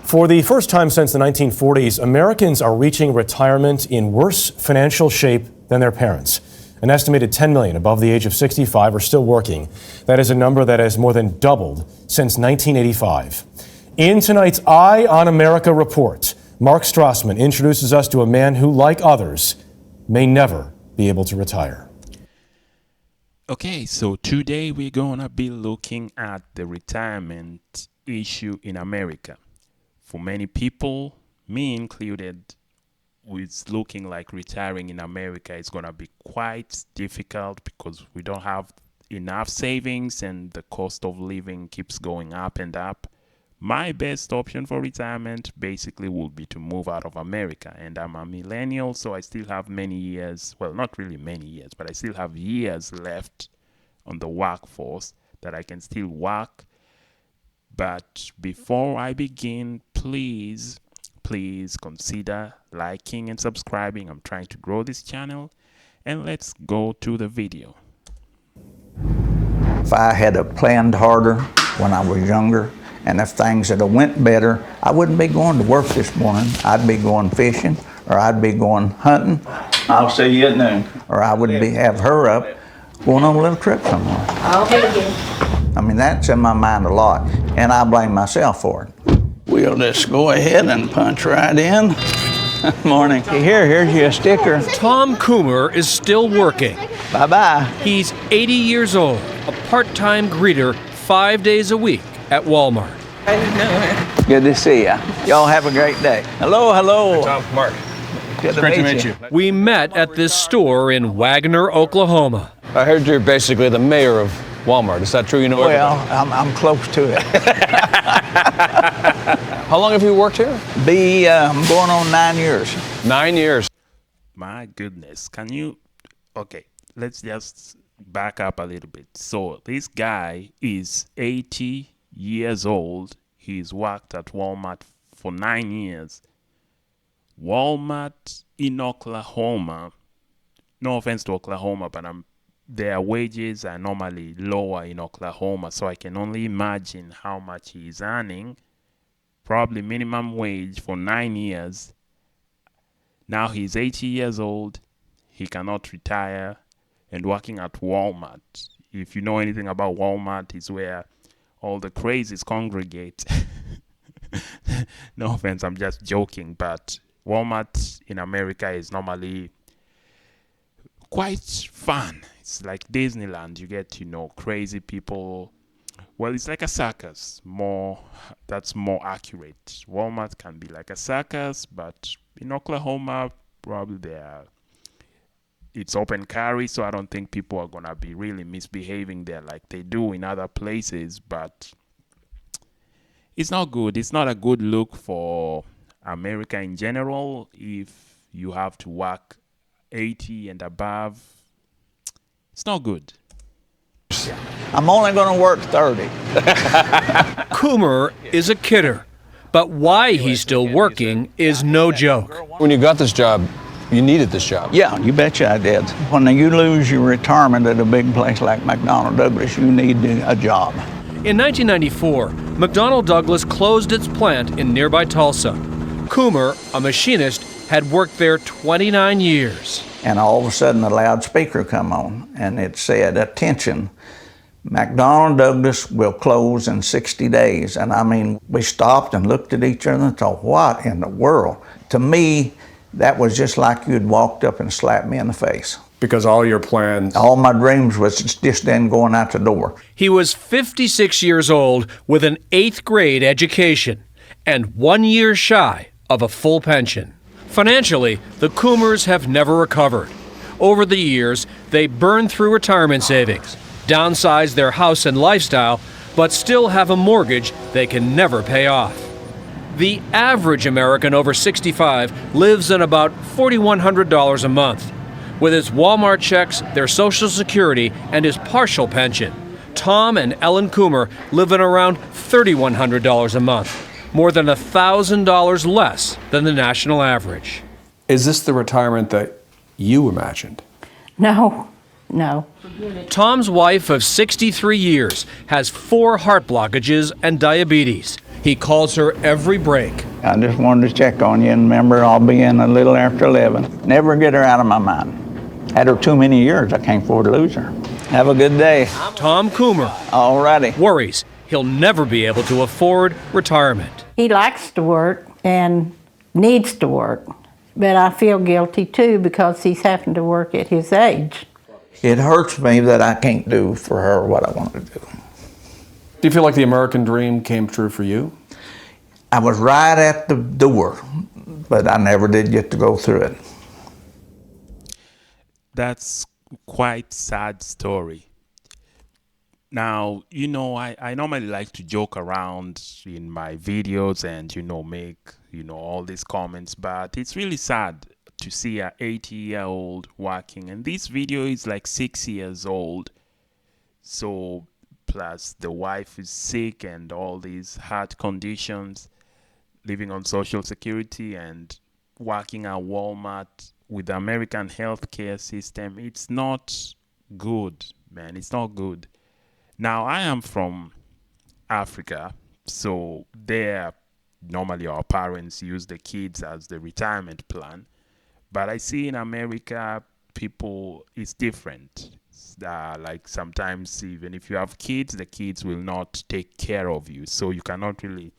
For the first time since the 1940s, Americans are reaching retirement in worse financial shape than their parents. An estimated 10 million above the age of 65 are still working. That is a number that has more than doubled since 1985. In tonight's Eye on America report, Mark Strassman introduces us to a man who, like others, may never be able to retire. Okay, so today we're going to be looking at the retirement issue in America. For many people, me included, it's looking like retiring in America is going to be quite difficult because we don't have enough savings and the cost of living keeps going up and up. My best option for retirement basically would be to move out of America. And I'm a millennial, so I still have many years, well, not really many years, but I still have years left on the workforce that I can still work. But before I begin, please consider liking and subscribing. I'm trying to grow this channel. And let's go to the video. If I had planned harder when I was younger, and if things had went better, I wouldn't be going to work this morning. I'd be going fishing, or I'd be going hunting. I'll see you at noon. Or I would have her up going on a little trip somewhere. Okay. I mean, that's in my mind a lot, and I blame myself for it. We'll just go ahead and punch right in. Morning. Here's your sticker. Tom Coomer is still working. Bye-bye. He's 80 years old, a part-time greeter 5 days a week at Walmart. Good to see ya. Y'all have a great day. Hello. Tom, Mark. Good Great to meet you. We met at this store in Wagner, Oklahoma. I heard you're basically the mayor of Walmart. Is that true? You know Well, everything? I'm close to it. How long have you worked here? I'm going on 9 years. 9 years. My goodness, okay, let's just back up a little bit. So this guy is 80 years old. He's worked at Walmart for 9 years. Walmart in Oklahoma, no offense to Oklahoma, but their wages are normally lower in Oklahoma, so I can only imagine how much he's earning. Probably minimum wage for 9 years. Now he's 80 years old. He cannot retire and working at Walmart. If you know anything about Walmart, it's where all the crazies congregate. No offense, I'm just joking, but Walmart in America is normally quite fun. It's like Disneyland. You get, crazy people. Well, it's like a circus. That's more accurate. Walmart can be like a circus, but in Oklahoma, probably it's open carry, so I don't think people are gonna be really misbehaving there like they do in other places. But it's not good. It's not a good look for America in general. If you have to work 80 and above, it's not good. I'm only going to work 30. Coomer is a kidder, but why he's still working is no joke. When you got this job, you needed this job. Yeah, you betcha I did. When you lose your retirement at a big place like McDonnell Douglas, you need a job. In 1994, McDonnell Douglas closed its plant in nearby Tulsa. Coomer, a machinist, had worked there 29 years. And all of a sudden a loudspeaker come on, and it said, "Attention, McDonnell Douglas will close in 60 days. And I mean, we stopped and looked at each other and thought, what in the world? To me, that was just like you'd walked up and slapped me in the face. Because all your plans... All my dreams was just then going out the door. He was 56 years old with an 8th grade education and 1 year shy of a full pension. Financially, the Coomers have never recovered. Over the years, they burned through retirement savings, downsized their house and lifestyle, but still have a mortgage they can never pay off. The average American over 65 lives on about $4,100 a month. With his Walmart checks, their Social Security, and his partial pension, Tom and Ellen Coomer live on around $3,100 a month, more than $1,000 less than the national average. Is this the retirement that you imagined? No. Tom's wife of 63 years has 4 heart blockages and diabetes. He calls her every break. I just wanted to check on you, and remember, I'll be in a little after 11. Never get her out of my mind. Had her too many years, I can't afford to lose her. Have a good day. Tom Coomer All righty. worries he'll never be able to afford retirement. He likes to work and needs to work, but I feel guilty too because he's having to work at his age. It hurts me that I can't do for her what I want to do. Do you feel like the American dream came true for you? I was right at the door, but I never did get to go through it. That's quite sad story. Now, I normally like to joke around in my videos and, make, all these comments, but it's really sad to see an 80-year-old working. And this video is like 6 years old. So, plus the wife is sick and all these heart conditions, living on Social Security and working at Walmart with the American healthcare system. It's not good, man. It's not good. Now, I am from Africa, so there, normally our parents use the kids as the retirement plan. But I see in America, it's different. Like sometimes even if you have kids, the kids will not take care of you. So you cannot really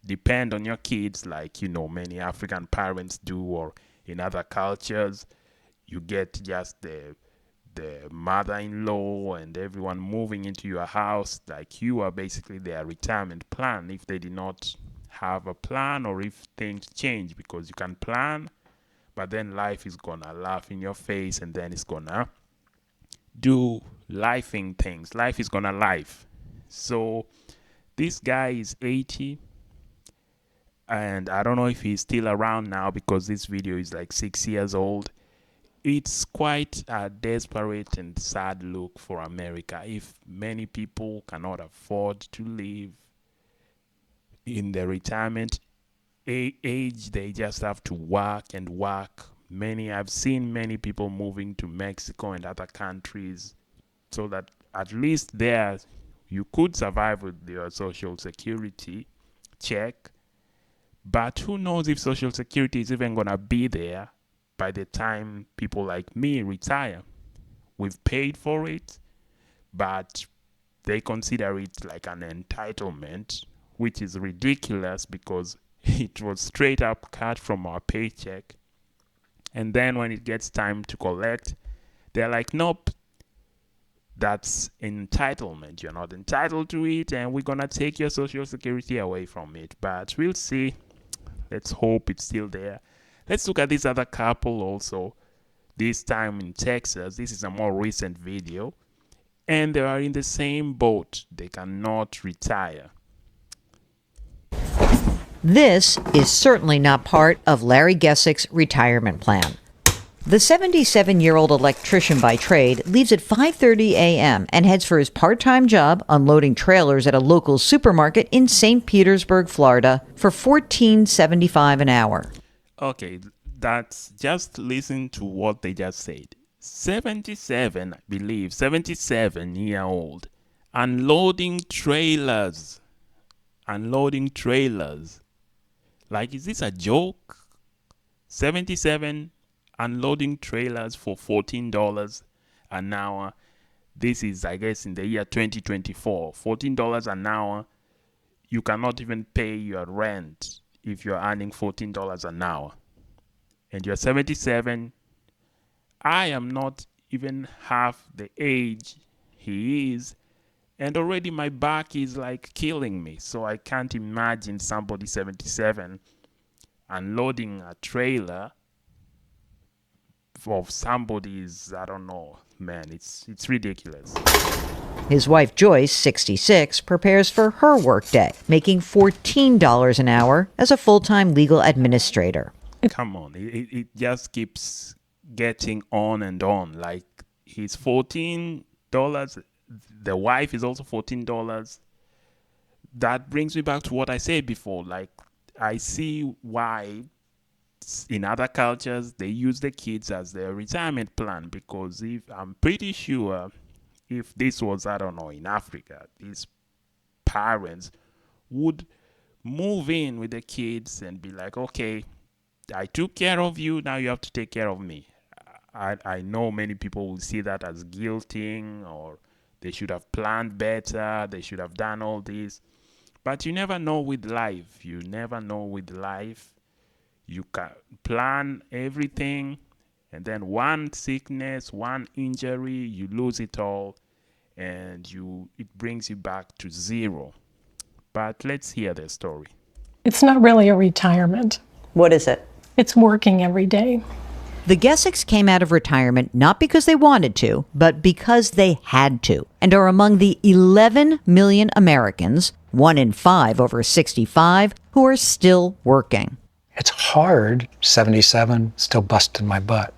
depend on your kids like, many African parents do, or in other cultures, you get just the mother-in-law and everyone moving into your house, like you are basically their retirement plan if they did not have a plan, or if things change, because you can plan, but then life is gonna laugh in your face, and then it's gonna do lifing things. Life is gonna life. So this guy is 80, and I don't know if he's still around now because this video is like 6 years old. It's quite a desperate and sad look for America. If many people cannot afford to live in their retirement age, they just have to work and work. I've seen many people moving to Mexico and other countries so that at least there you could survive with your Social Security check. But who knows if Social Security is even going to be there by the time people like me retire. We've paid for it, but they consider it like an entitlement, which is ridiculous because it was straight up cut from our paycheck. And then when it gets time to collect, they're like, nope, that's entitlement. You're not entitled to it, and we're going to take your Social Security away from it. But we'll see. Let's hope it's still there. Let's look at this other couple also, this time in Texas. This is a more recent video, and they are in the same boat. They cannot retire. This is certainly not part of Larry Gessick's retirement plan. The 77-year-old electrician by trade leaves at 5:30 a.m. and heads for his part-time job unloading trailers at a local supermarket in St. Petersburg, Florida for $14.75 an hour. Okay, that's just listen to what they just said. 77, I believe, 77-year-old unloading trailers. Like, is this a joke? 77 unloading trailers for $14 an hour. This is, I guess, in the year 2024. $14 an hour. You cannot even pay your rent if you're earning $14 an hour. And you're 77. I am not even half the age he is. And already my back is like killing me. So I can't imagine somebody 77 unloading a trailer of somebody's, I don't know, man, it's ridiculous. His wife Joyce, 66, prepares for her workday, making $14 an hour as a full-time legal administrator. Come on, it just keeps getting on and on. Like, he's $14, the wife is also $14. That brings me back to what I said before. Like, I see why in other cultures they use the kids as their retirement plan, because I'm pretty sure if this was, I don't know, in Africa, these parents would move in with the kids and be like, okay, I took care of you, now you have to take care of me. I know many people will see that as guilting, or they should have planned better, they should have done all this. But you never know with life. You never know with life. You can plan everything, and then one sickness, one injury, you lose it all, and it brings you back to zero. But let's hear the story. It's not really a retirement. What is it? It's working every day. The Gessicks came out of retirement not because they wanted to, but because they had to, and are among the 11 million Americans, 1 in 5 over 65, who are still working. It's hard, 77, still busting my butt.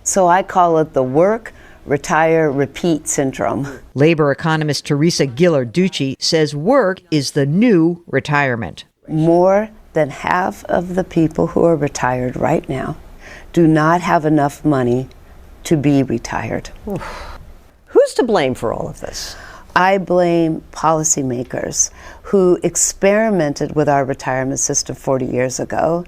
So I call it the work, retire, repeat syndrome. Labor economist Teresa Ghilarducci says work is the new retirement. More than half of the people who are retired right now do not have enough money to be retired. Who's to blame for all of this? I blame policymakers who experimented with our retirement system 40 years ago,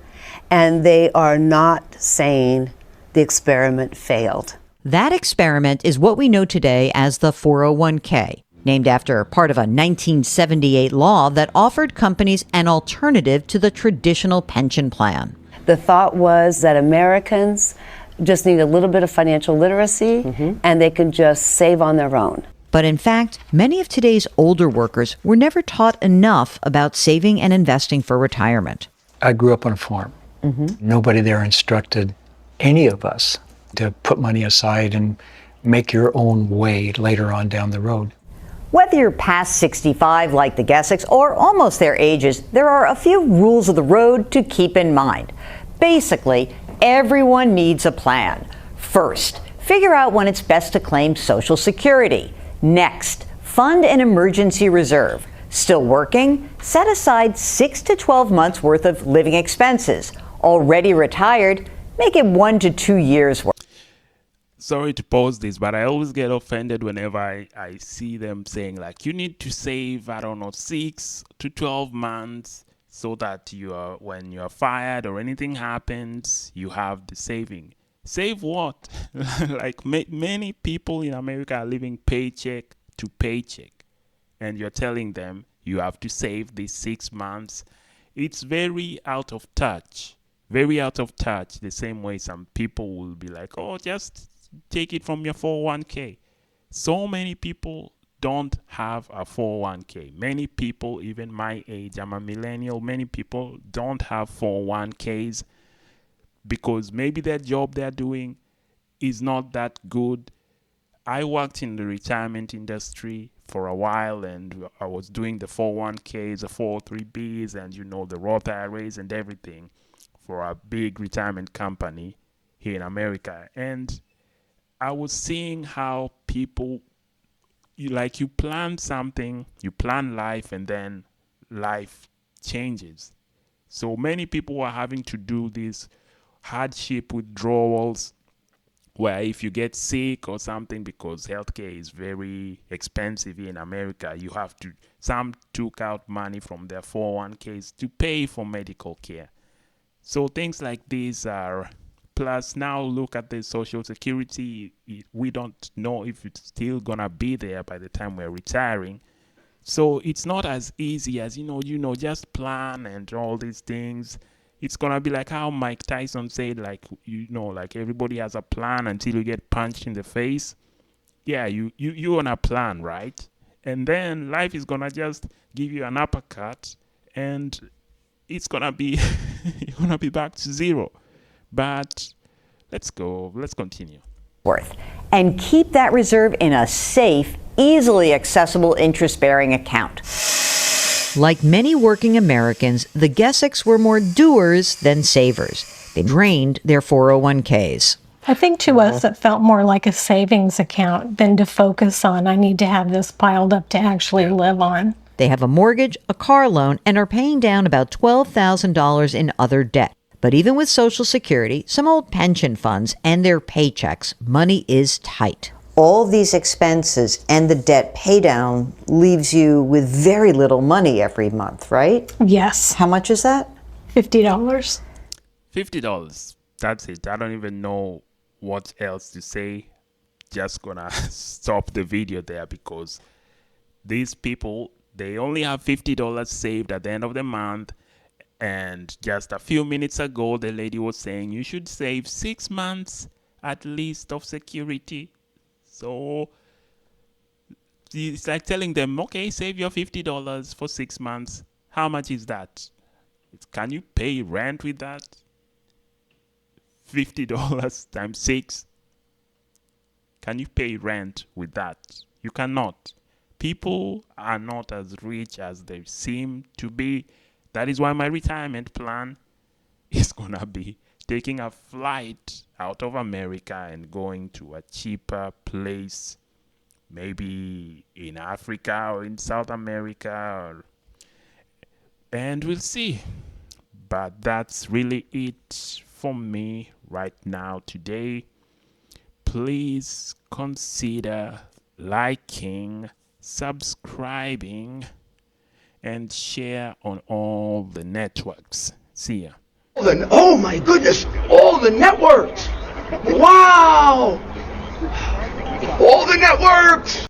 and they are not saying the experiment failed. That experiment is what we know today as the 401k, named after part of a 1978 law that offered companies an alternative to the traditional pension plan. The thought was that Americans just need a little bit of financial literacy and they can just save on their own. But in fact, many of today's older workers were never taught enough about saving and investing for retirement. I grew up on a farm. Nobody there instructed any of us to put money aside and make your own way later on down the road. Whether you're past 65 like the Gessicks or almost their ages, there are a few rules of the road to keep in mind. Basically, everyone needs a plan. First, figure out when it's best to claim Social Security. Next, fund an emergency reserve. Still working? Set aside 6 to 12 months worth of living expenses. Already retired? Make it 1 to 2 years worth. Sorry to pause this, but I always get offended whenever I see them saying, like, you need to save, 6 to 12 months so that when you're fired or anything happens, you have the saving. Save what? Like, many people in America are living paycheck to paycheck, and you're telling them you have to save these 6 months. It's very out of touch. Very out of touch, the same way some people will be like, oh, just take it from your 401k. So many people don't have a 401k. Many people, even my age, I'm a millennial, many people don't have 401ks because maybe their job they're doing is not that good. I worked in the retirement industry for a while, and I was doing the 401ks, the 403bs, and the Roth IRAs and everything for a big retirement company here in America. And I was seeing how people, you plan something, you plan life, and then life changes. So many people are having to do these hardship withdrawals where if you get sick or something, because healthcare is very expensive here in America, some took out money from their 401ks to pay for medical care. So things like these are, plus now look at the Social Security. We don't know if it's still going to be there by the time we're retiring. So it's not as easy as, just plan and all these things. It's going to be like how Mike Tyson said, like everybody has a plan until you get punched in the face. Yeah, you're on a plan, right? And then life is going to just give you an uppercut, and it's going to be, you're going to be back to zero. But let's continue. And keep that reserve in a safe, easily accessible interest-bearing account. Like many working Americans, the Gessicks were more doers than savers. They drained their 401ks. I think to us it felt more like a savings account than to focus on, I need to have this piled up to actually live on. They have a mortgage, a car loan, and are paying down about $12,000 in other debt. But even with Social Security, some old pension funds, and their paychecks, money is tight. all these expenses and the debt pay down leaves you with very little money every month, right? Yes. How much is that? $50. $50. That's it. I don't even know what else to say. Just gonna stop the video there because these people, they only have $50 saved at the end of the month. And just a few minutes ago, the lady was saying you should save 6 months at least of security. So it's like telling them, okay, save your $50 for 6 months. How much is that? Can you pay rent with that? $50 times 6. Can you pay rent with that? You cannot. People are not as rich as they seem to be. That is why my retirement plan is gonna be taking a flight out of America and going to a cheaper place, maybe in Africa or in South America, and we'll see. But that's really it for me right now today. Please consider liking, subscribing, and share on all the networks. See ya. Oh my goodness, all the networks! Wow! All the networks!